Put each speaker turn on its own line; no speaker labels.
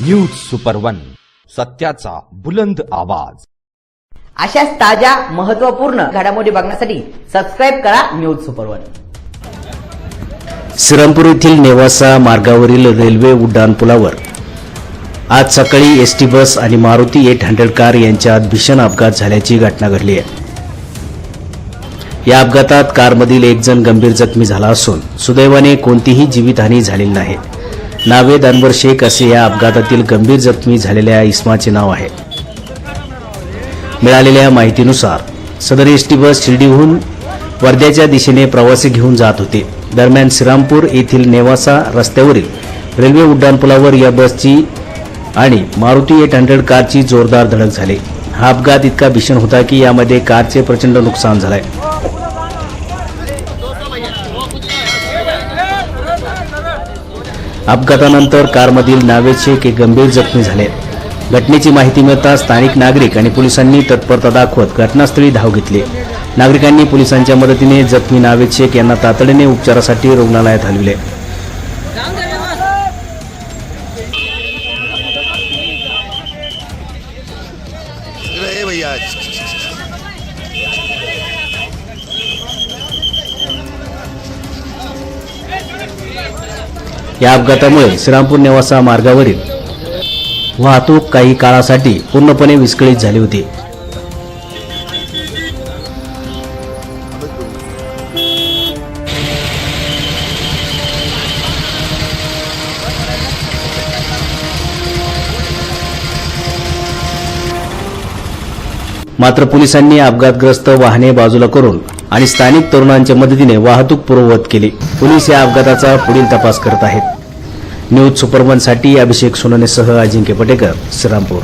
News super one, सत्याचा बुलंद आवाज।
अशाच ताज्या महत्त्वपूर्ण घडामोडी बघण्यासाठी सबस्क्राइब करा न्यूज सुपर वन।
श्रीरामपूर येथील नेवासा मार्गावरील रेल्वे उड्डाणपुलावर आज सकाळी एसटी बस आणि मारुती 800 कार यांच्यात भीषण अपघात झाल्याची घटना घडली आहे। या अपघातात कारमधील एक जण गंभीर जखमी झाला असून सुदैवाने कोणतीही जीवितहानी झालेली नाही। नावेद अनवर शेख असे या अपघातातील गंभीर जखमी झालेल्या इसमाचे नाव आहे। मिळालेल्या माहितीनुसार सदर एसटी बस शिर्डीहून वर्ध्याच्या दिशेने प्रवासी घेऊन जात होते। दरम्यान श्रीरामपूर येथील नेवासा रस्त्यावरील रेल्वे उड्डाणपुलावर या बसची आणि मारुती 800 कारची जोरदार धडक झाली। हा अपघात इतका भीषण होता की यामध्ये कारचे प्रचंड नुकसान झाले। अपघातानंतर कारमधील नावेद शेख एक गंभीर जखमी झाले। घटनेची माहिती मिळताच स्थानिक नागरिक आणि पोलिसांनी तत्परता दाखवत घटनास्थळी धाव घेतली। नागरिकांनी पोलिसांच्या मदतीने जखमी नावेद शेख यांना तातडीने उपचारासाठी रुग्णालयात हलविले। या अपघातामुळे श्रीरामपूर नेवासा मार्गावरील वाहतूक काही काळासाठी पूर्णपणे विस्कळीत झाली होती। मात्र पोलिसांनी अपघातग्रस्त वाहने बाजूला करून आणि स्थानिक तरुणांच्या मदतीने वाहतूक पूर्ववत केली। पोलीस या अपघाताचा पुढील तपास करत आहेत। न्यूज सुपर वन साठी अभिषेक सोनोनेसह अजिंक्य पटेकर, श्रीरामपूर।